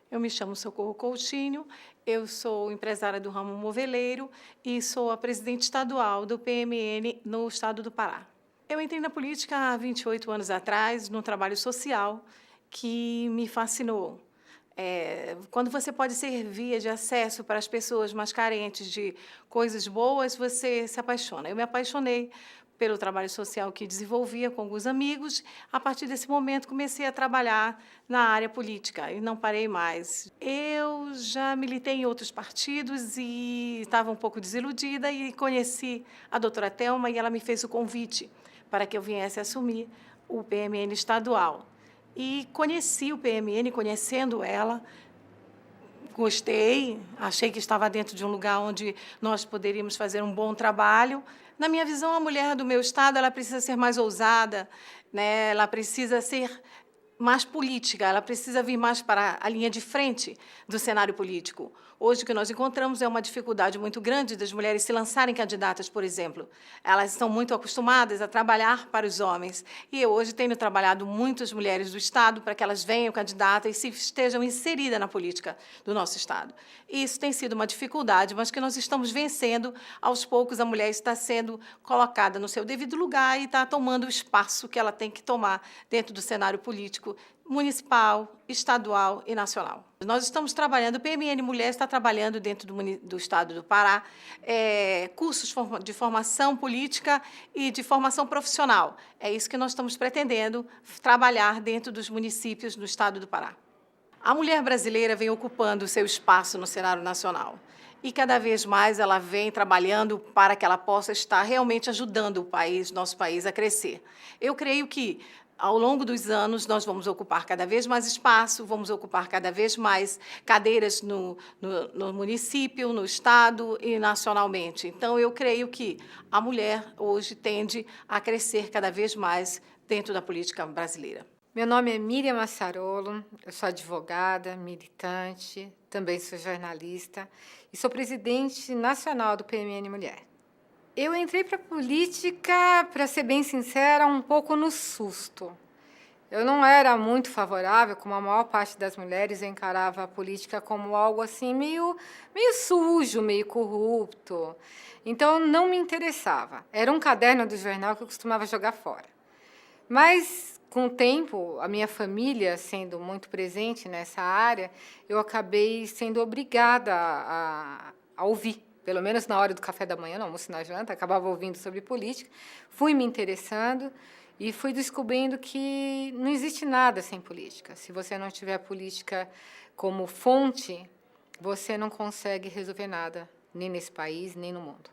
Eu me chamo Socorro Coutinho, eu sou empresária do ramo moveleiro e sou a presidente estadual do PMN no estado do Pará. Eu entrei na política há 28 anos atrás, num trabalho social que me fascinou. Quando você pode ser via de acesso para as pessoas mais carentes de coisas boas, você se apaixona. Eu me apaixonei pelo trabalho social que desenvolvia com alguns amigos. A partir desse momento, comecei a trabalhar na área política e não parei mais. Eu já militei em outros partidos e estava um pouco desiludida e conheci a doutora Thelma e ela me fez o convite para que eu viesse assumir o PMN estadual. E conheci o PMN, conhecendo ela, gostei, achei que estava dentro de um lugar onde nós poderíamos fazer um bom trabalho. Na minha visão, a mulher do meu estado ela precisa ser mais ousada, né? Ela precisa ser mais política, ela precisa vir mais para a linha de frente do cenário político. Hoje, o que nós encontramos é uma dificuldade muito grande das mulheres se lançarem candidatas, por exemplo. Elas estão muito acostumadas a trabalhar para os homens. E eu hoje tenho trabalhado muitas mulheres do Estado para que elas venham candidatas e se estejam inseridas na política do nosso Estado. E isso tem sido uma dificuldade, mas que nós estamos vencendo. Aos poucos, a mulher está sendo colocada no seu devido lugar e está tomando o espaço que ela tem que tomar dentro do cenário político municipal, estadual e nacional. Nós estamos trabalhando, o PMN Mulher está trabalhando dentro do estado do Pará, cursos de formação política e de formação profissional. É isso que nós estamos pretendendo trabalhar dentro dos municípios do estado do Pará. A mulher brasileira vem ocupando o seu espaço no cenário nacional e cada vez mais ela vem trabalhando para que ela possa estar realmente ajudando o país, nosso país, a crescer. Eu creio que ao longo dos anos, nós vamos ocupar cada vez mais espaço, vamos ocupar cada vez mais cadeiras no município, no estado e nacionalmente. Então, eu creio que a mulher hoje tende a crescer cada vez mais dentro da política brasileira. Meu nome é Miriam Massarolo, eu sou advogada, militante, também sou jornalista e sou presidente nacional do PMN Mulher. Eu entrei para a política, para ser bem sincera, um pouco no susto. Eu não era muito favorável, como a maior parte das mulheres, eu encarava a política como algo assim meio sujo, meio corrupto. Então, não me interessava. Era um caderno do jornal que eu costumava jogar fora. Mas, com o tempo, a minha família sendo muito presente nessa área, eu acabei sendo obrigada a ouvir. Pelo menos na hora do café da manhã, no almoço e na janta, acabava ouvindo sobre política, fui me interessando e fui descobrindo que não existe nada sem política. Se você não tiver política como fonte, você não consegue resolver nada, nem nesse país, nem no mundo.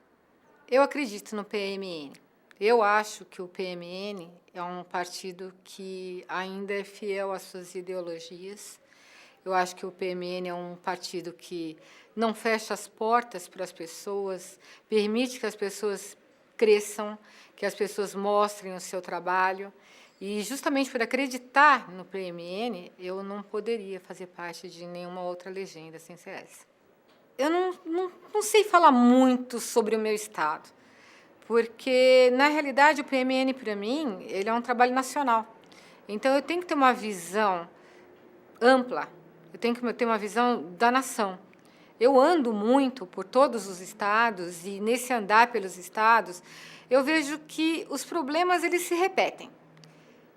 Eu acredito no PMN. Eu acho que o PMN é um partido que ainda é fiel às suas ideologias. Eu acho que o PMN é um partido que não fecha as portas para as pessoas, permite que as pessoas cresçam, que as pessoas mostrem o seu trabalho. E, justamente por acreditar no PMN, eu não poderia fazer parte de nenhuma outra legenda sem ser essa. Eu não sei falar muito sobre o meu estado, porque, na realidade, o PMN, para mim, ele é um trabalho nacional. Então, eu tenho que ter uma visão ampla, eu tenho que ter uma visão da nação. Eu ando muito por todos os estados e, nesse andar pelos estados, eu vejo que os problemas eles se repetem.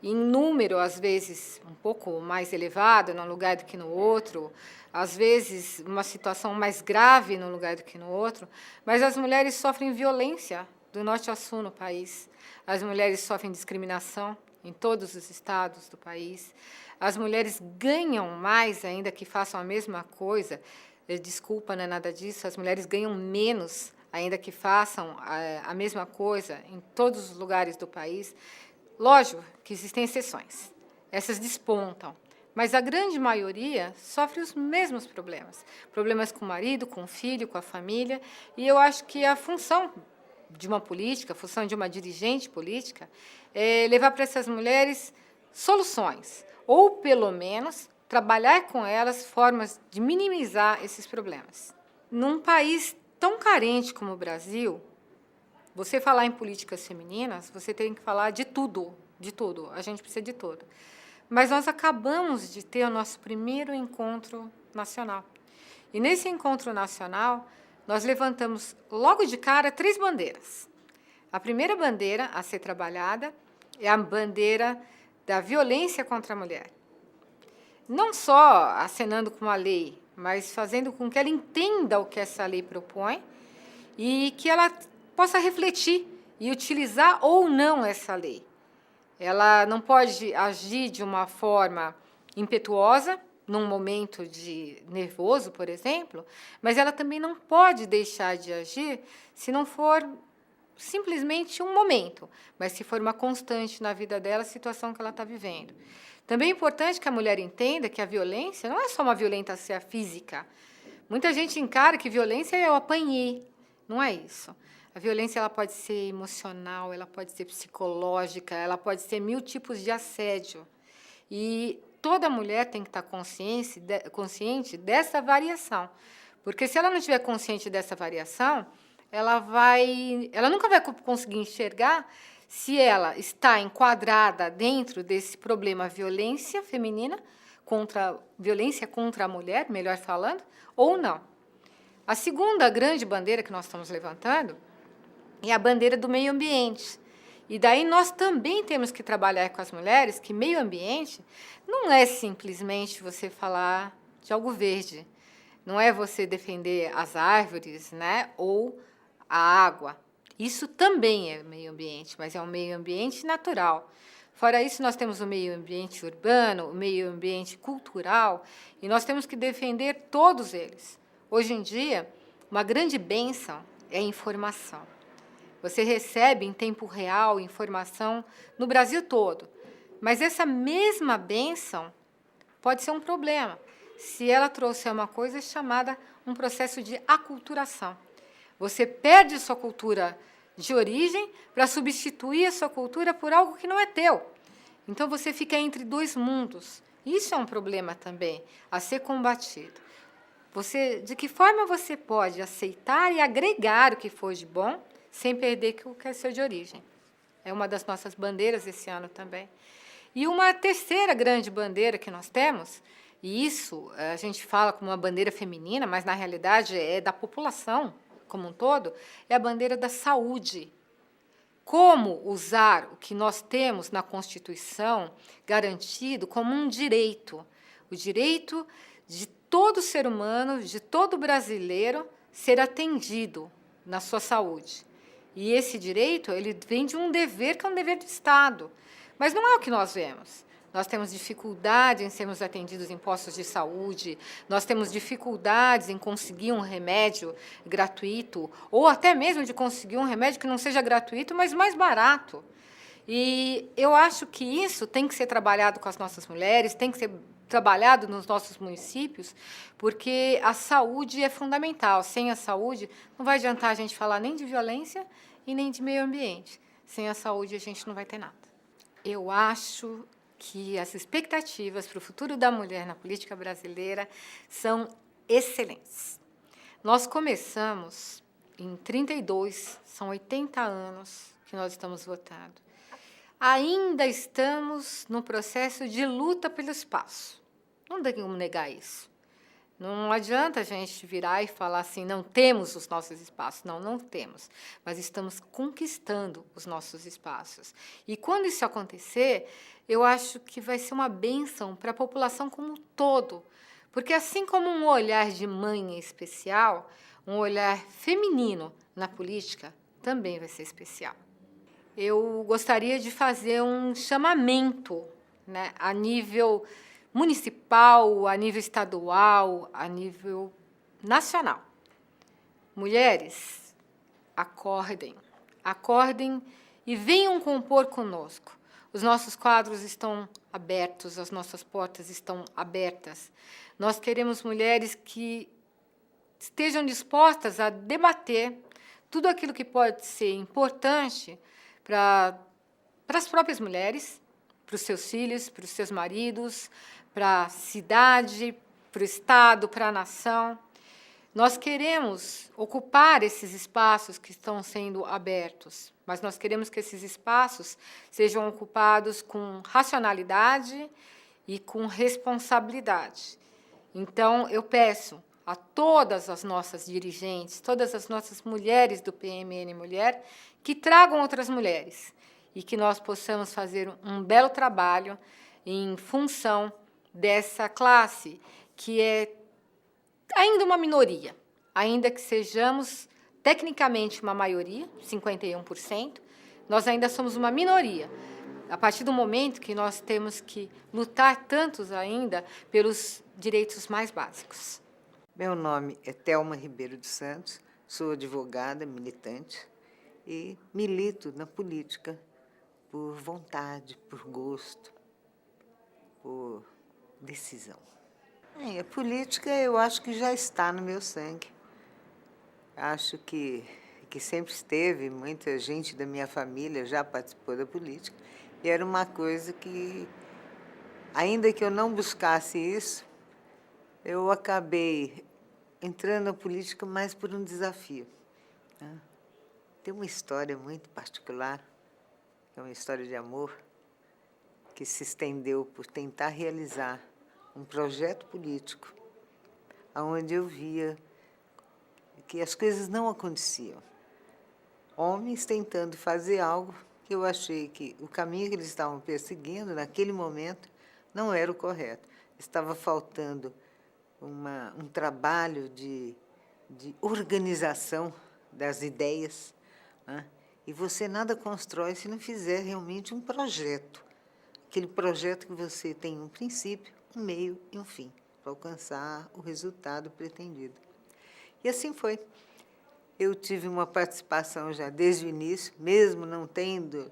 Em número, às vezes, um pouco mais elevado num lugar do que no outro, às vezes, uma situação mais grave num lugar do que no outro, mas as mulheres sofrem violência do norte ao sul no país. As mulheres sofrem discriminação em todos os estados do país. As mulheres ganham mais, ainda que façam a mesma coisa. Desculpa, não é nada disso. As mulheres ganham menos, ainda que façam a mesma coisa em todos os lugares do país. Lógico que existem exceções. Essas despontam. Mas a grande maioria sofre os mesmos problemas. Problemas com o marido, com o filho, com a família. E eu acho que a função de uma política, a função de uma dirigente política, é levar para essas mulheres soluções, ou, pelo menos, trabalhar com elas formas de minimizar esses problemas. Num país tão carente como o Brasil, você falar em políticas femininas, você tem que falar de tudo, de tudo. A gente precisa de tudo. mas nós acabamos de ter o nosso primeiro encontro nacional. E nesse encontro nacional, nós levantamos logo de cara 3 bandeiras. A primeira bandeira a ser trabalhada é a bandeira da violência contra a mulher. Não só acenando com a lei, mas fazendo com que ela entenda o que essa lei propõe e que ela possa refletir e utilizar ou não essa lei. Ela não pode agir de uma forma impetuosa, num momento de nervoso, por exemplo, mas ela também não pode deixar de agir se não for simplesmente um momento, mas se for uma constante na vida dela, a situação que ela está vivendo. Também é importante que a mulher entenda que a violência não é só uma violência física. Muita gente encara que violência é eu apanhei. Não é isso. A violência ela pode ser emocional, ela pode ser psicológica, ela pode ser 1000 tipos de assédio. E toda mulher tem que estar consciente dessa variação. Porque se ela não estiver consciente dessa variação, ela nunca vai conseguir enxergar se ela está enquadrada dentro desse problema violência feminina, violência contra a mulher, melhor falando, ou não. A segunda grande bandeira que nós estamos levantando é a bandeira do meio ambiente. E daí nós também temos que trabalhar com as mulheres que meio ambiente não é simplesmente você falar de algo verde, não é você defender as árvores, né, ou a água. Isso também é meio ambiente, mas é um meio ambiente natural. Fora isso, nós temos o meio ambiente urbano, o meio ambiente cultural, e nós temos que defender todos eles. Hoje em dia, uma grande bênção é a informação. Você recebe em tempo real informação no Brasil todo, mas essa mesma bênção pode ser um problema se ela trouxer uma coisa chamada um processo de aculturação. Você perde sua cultura de origem para substituir a sua cultura por algo que não é teu. Então, você fica entre 2 mundos. Isso é um problema também a ser combatido. De que forma você pode aceitar e agregar o que for de bom sem perder o que é seu de origem? É uma das nossas bandeiras esse ano também. E uma terceira grande bandeira que nós temos, e isso a gente fala como uma bandeira feminina, mas na realidade é da população como um todo, é a bandeira da saúde. Como usar o que nós temos na Constituição garantido como um direito, o direito de todo ser humano, de todo brasileiro, ser atendido na sua saúde. E esse direito ele vem de um dever que é um dever do Estado. Mas não é o que nós vemos. Nós temos dificuldade em sermos atendidos em postos de saúde, nós temos dificuldades em conseguir um remédio gratuito, ou até mesmo de conseguir um remédio que não seja gratuito, mas mais barato. E eu acho que isso tem que ser trabalhado com as nossas mulheres, tem que ser trabalhado nos nossos municípios, porque a saúde é fundamental. Sem a saúde, não vai adiantar a gente falar nem de violência e nem de meio ambiente. Sem a saúde, a gente não vai ter nada. Eu acho que as expectativas para o futuro da mulher na política brasileira são excelentes. Nós começamos em 32, são 80 anos que nós estamos votando. Ainda estamos no processo de luta pelo espaço. Não tem como negar isso. Não adianta a gente virar e falar assim, não temos os nossos espaços. Não, não temos. Mas estamos conquistando os nossos espaços. E quando isso acontecer, eu acho que vai ser uma bênção para a população como um todo. Porque assim como um olhar de mãe é especial, um olhar feminino na política também vai ser especial. Eu gostaria de fazer um chamamento, né, a nível municipal, a nível estadual, a nível nacional. Mulheres, acordem e venham compor conosco. Os nossos quadros estão abertos, as nossas portas estão abertas. Nós queremos mulheres que estejam dispostas a debater tudo aquilo que pode ser importante para as próprias mulheres, para os seus filhos, para os seus maridos, para a cidade, para o Estado, para a nação. Nós queremos ocupar esses espaços que estão sendo abertos mas nós queremos que esses espaços sejam ocupados com racionalidade e com responsabilidade. Então, eu peço a todas as nossas dirigentes, todas as nossas mulheres do PMN Mulher, que tragam outras mulheres e que nós possamos fazer um belo trabalho em função dessa classe, que é ainda uma minoria, ainda que sejamos tecnicamente uma maioria, 51%, nós ainda somos uma minoria. A partir do momento que nós temos que lutar tantos ainda pelos direitos mais básicos. Meu nome é Thelma Ribeiro dos Santos, sou advogada, militante e milito na política por vontade, por gosto, por decisão. A política eu acho que já está no meu sangue. Acho que sempre esteve, muita gente da minha família já participou da política, e era uma coisa que, ainda que eu não buscasse isso, eu acabei entrando na política mais por um desafio. Tem uma história muito particular, que é uma história de amor, que se estendeu por tentar realizar um projeto político, onde eu via que as coisas não aconteciam. Homens tentando fazer algo que eu achei que o caminho que eles estavam perseguindo, naquele momento, não era o correto. Estava faltando um trabalho de organização das ideias, né? E você nada constrói se não fizer realmente um projeto. Aquele projeto que você tem um princípio, um meio e um fim, para alcançar o resultado pretendido. E assim foi. Eu tive uma participação já desde o início, mesmo não tendo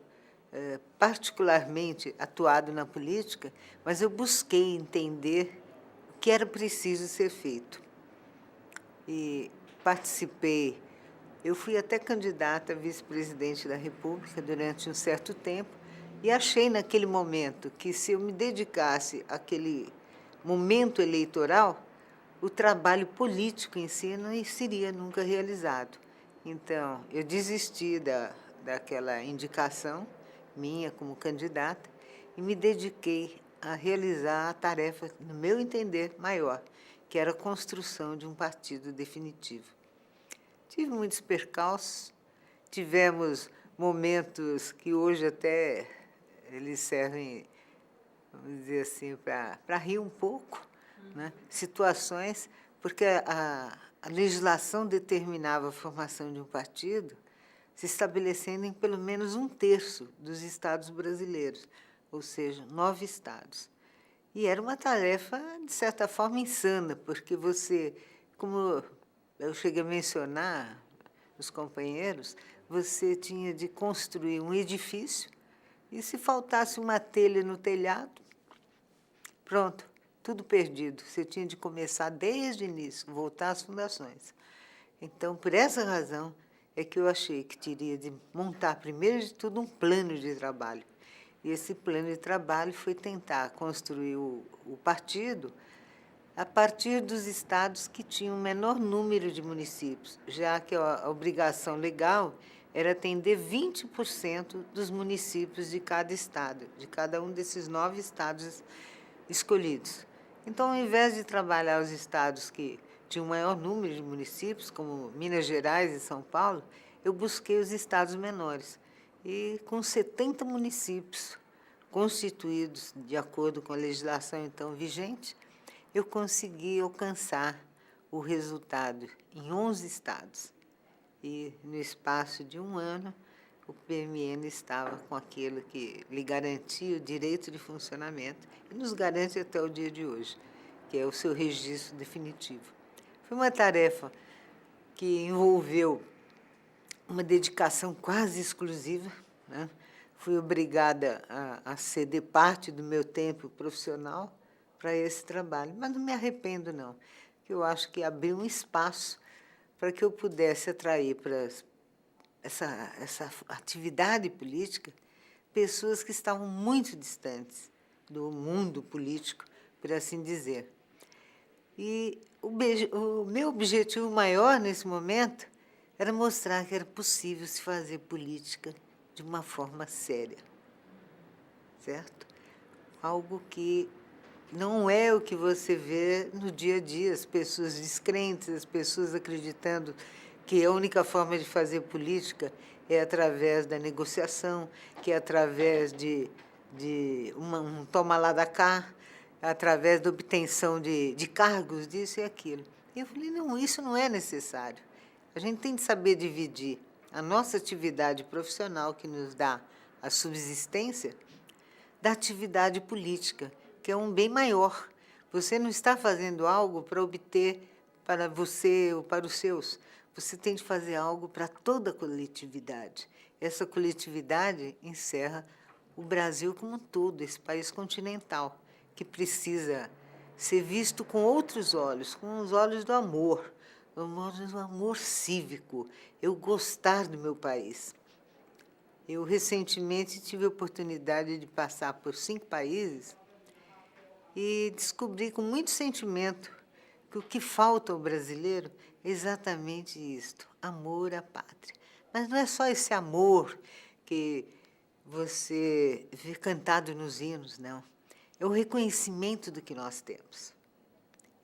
particularmente atuado na política, mas eu busquei entender o que era preciso ser feito. E participei, eu fui até candidata a vice-presidente da República durante um certo tempo, e achei naquele momento que, se eu me dedicasse àquele momento eleitoral, o trabalho político em si não seria nunca realizado. Então, eu desisti daquela indicação minha como candidata e me dediquei a realizar a tarefa, no meu entender, maior, que era a construção de um partido definitivo. Tive muitos percalços, tivemos momentos que hoje até eles servem, vamos dizer assim, para rir um pouco, né? Situações, porque a legislação determinava a formação de um partido se estabelecendo em pelo menos 1/3 dos estados brasileiros, ou seja, 9 estados. E era uma tarefa, de certa forma, insana, porque você, como eu cheguei a mencionar, os companheiros, você tinha de construir um edifício e, se faltasse uma telha no telhado, pronto, tudo perdido. Você tinha de começar desde o início, voltar às fundações. Então, por essa razão, é que eu achei que teria de montar, primeiro de tudo, um plano de trabalho. E esse plano de trabalho foi tentar construir o partido a partir dos estados que tinham o menor número de municípios, já que a obrigação legal era atender 20% dos municípios de cada estado, de cada um desses 9 estados escolhidos. Então, ao invés de trabalhar os estados que tinham o maior número de municípios, como Minas Gerais e São Paulo, eu busquei os estados menores. E, com 70 municípios constituídos de acordo com a legislação então vigente, eu consegui alcançar o resultado em 11 estados. E, no espaço de um ano, o PMN estava com aquilo que lhe garantia o direito de funcionamento e nos garante até o dia de hoje, que é o seu registro definitivo. Foi uma tarefa que envolveu uma dedicação quase exclusiva, né? Fui obrigada a ceder parte do meu tempo profissional para esse trabalho, mas não me arrependo, não. Eu acho que abriu um espaço para que eu pudesse atrair para essa atividade política pessoas que estavam muito distantes do mundo político, por assim dizer. E o meu objetivo maior nesse momento era mostrar que era possível se fazer política de uma forma séria, certo? Algo que não é o que você vê no dia a dia, as pessoas descrentes, as pessoas acreditando que a única forma de fazer política é através da negociação, que é através de um toma lá da cá, através da obtenção de cargos, disso e aquilo. E eu falei, não, isso não é necessário. A gente tem de saber dividir a nossa atividade profissional, que nos dá a subsistência, da atividade política, que é um bem maior. Você não está fazendo algo para obter para você ou para os seus. Você tem de fazer algo para toda a coletividade. Essa coletividade encerra o Brasil como um todo, esse país continental, que precisa ser visto com outros olhos, com os olhos do amor, do amor cívico, eu gostar do meu país. Eu, recentemente, tive a oportunidade de passar por 5 países e descobri com muito sentimento que o que falta ao brasileiro é exatamente isto, amor à pátria. Mas não é só esse amor que você vê cantado nos hinos, não. É o reconhecimento do que nós temos.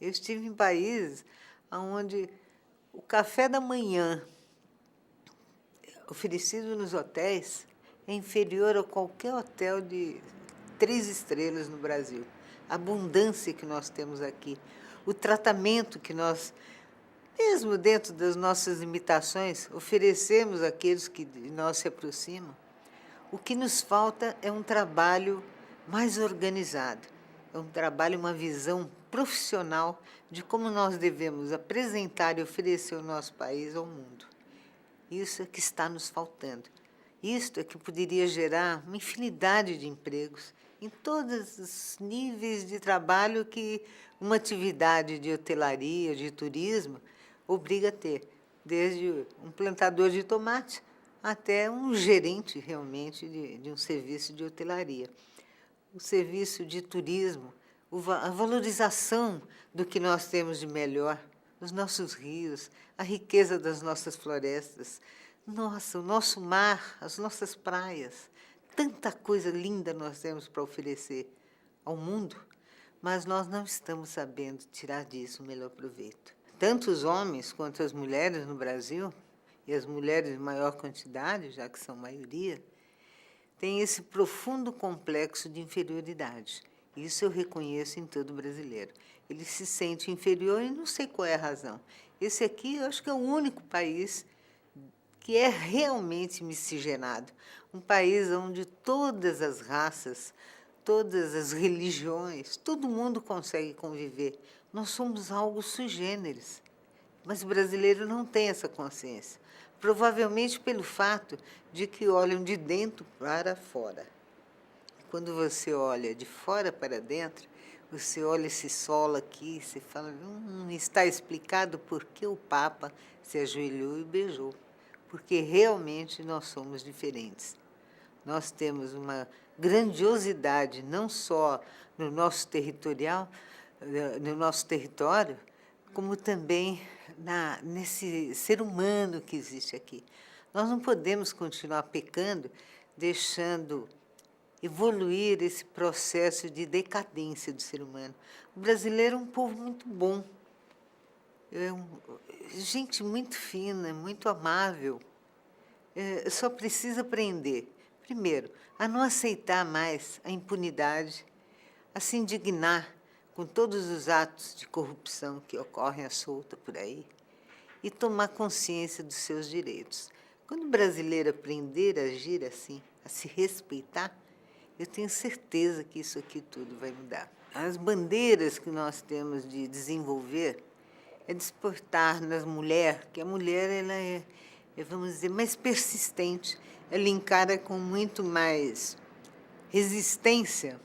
Eu estive em países onde o café da manhã oferecido nos hotéis é inferior a qualquer hotel de 3 estrelas no Brasil. A abundância que nós temos aqui, o tratamento que nós, mesmo dentro das nossas limitações, oferecemos àqueles que de nós se aproximam. O que nos falta é um trabalho mais organizado, é um trabalho, uma visão profissional de como nós devemos apresentar e oferecer o nosso país ao mundo. Isso é que está nos faltando. Isto é que poderia gerar uma infinidade de empregos em todos os níveis de trabalho que uma atividade de hotelaria, de turismo, obriga a ter, desde um plantador de tomate até um gerente, realmente, de um serviço de hotelaria. O serviço de turismo, a valorização do que nós temos de melhor, os nossos rios, a riqueza das nossas florestas, nossa, o nosso mar, as nossas praias, tanta coisa linda nós temos para oferecer ao mundo, mas nós não estamos sabendo tirar disso o melhor proveito. Tanto os homens quanto as mulheres no Brasil, e as mulheres em maior quantidade, já que são maioria, têm esse profundo complexo de inferioridade. Isso eu reconheço em todo brasileiro. Ele se sente inferior e não sei qual é a razão. Esse aqui, eu acho que é o único país que é realmente miscigenado. Um país onde todas as raças, todas as religiões, todo mundo consegue conviver. Nós somos algo sui generis, mas o brasileiro não tem essa consciência. Provavelmente pelo fato de que olham de dentro para fora. Quando você olha de fora para dentro, você olha esse solo aqui, você fala, está explicado por que o Papa se ajoelhou e beijou. Porque realmente nós somos diferentes. Nós temos uma grandiosidade, não só no nosso no nosso território, como também nesse ser humano que existe aqui. Nós não podemos continuar pecando, deixando evoluir esse processo de decadência do ser humano. O brasileiro é um povo muito bom, gente muito fina, muito amável. Só precisa aprender, primeiro, a não aceitar mais a impunidade, a se indignar com todos os atos de corrupção que ocorrem à solta por aí e tomar consciência dos seus direitos. Quando o brasileiro aprender a agir assim, a se respeitar, eu tenho certeza que isso aqui tudo vai mudar. As bandeiras que nós temos de desenvolver é despertar nas mulheres, que a mulher ela é, vamos dizer, mais persistente, ela encara com muito mais resistência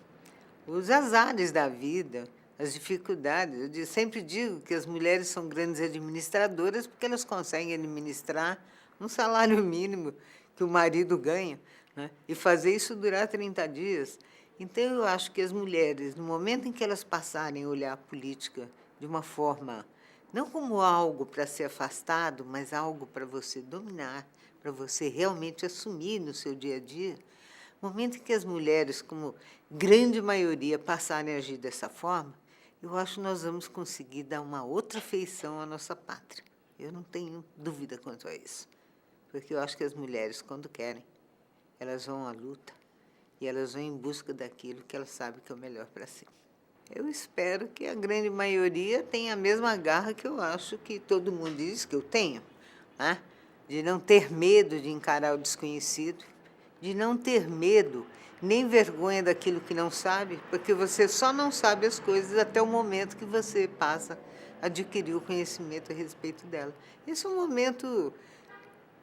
os azares da vida, as dificuldades. Eu sempre digo que as mulheres são grandes administradoras porque elas conseguem administrar um salário mínimo que o marido ganha, né? E fazer isso durar 30 dias. Então, eu acho que as mulheres, no momento em que elas passarem a olhar a política de uma forma, não como algo para ser afastado, mas algo para você dominar, para você realmente assumir no seu dia a dia, no momento em que as mulheres, como grande maioria, passarem a agir dessa forma, eu acho que nós vamos conseguir dar uma outra feição à nossa pátria. Eu não tenho dúvida quanto a isso, porque eu acho que as mulheres, quando querem, elas vão à luta e elas vão em busca daquilo que elas sabem que é o melhor para si. Eu espero que a grande maioria tenha a mesma garra que eu acho que todo mundo diz que eu tenho, né? De não ter medo de encarar o desconhecido, de não ter medo nem vergonha daquilo que não sabe, porque você só não sabe as coisas até o momento que você passa a adquirir o conhecimento a respeito dela. Esse é um momento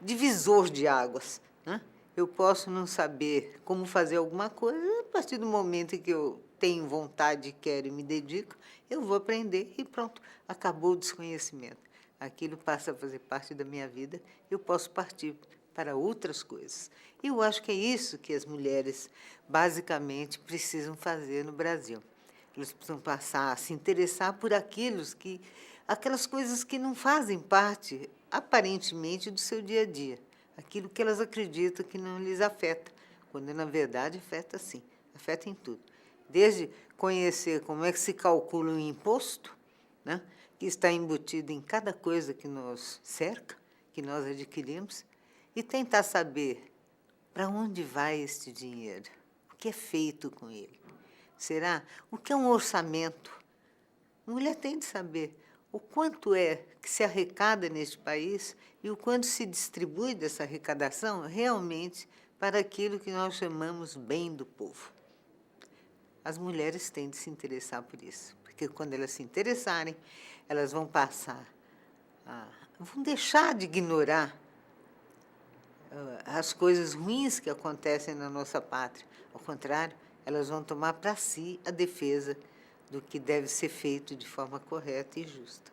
divisor de águas, né? Eu posso não saber como fazer alguma coisa, a partir do momento em que eu tenho vontade, quero e me dedico, eu vou aprender e pronto, acabou o desconhecimento. Aquilo passa a fazer parte da minha vida, eu posso partir para outras coisas. Eu acho que é isso que as mulheres, basicamente, precisam fazer no Brasil. Elas precisam passar a se interessar por aquelas coisas que não fazem parte, aparentemente, do seu dia a dia. Aquilo que elas acreditam que não lhes afeta, quando, na verdade, afeta sim, afeta em tudo. Desde conhecer como é que se calcula um imposto, né, que está embutido em cada coisa que nos cerca, que nós adquirimos, e tentar saber para onde vai este dinheiro, o que é feito com ele. Será? O que é um orçamento? A mulher tem de saber o quanto é que se arrecada neste país e o quanto se distribui dessa arrecadação realmente para aquilo que nós chamamos bem do povo. As mulheres têm de se interessar por isso, porque quando elas se interessarem, elas vão vão deixar de ignorar as coisas ruins que acontecem na nossa pátria. Ao contrário, elas vão tomar para si a defesa do que deve ser feito de forma correta e justa.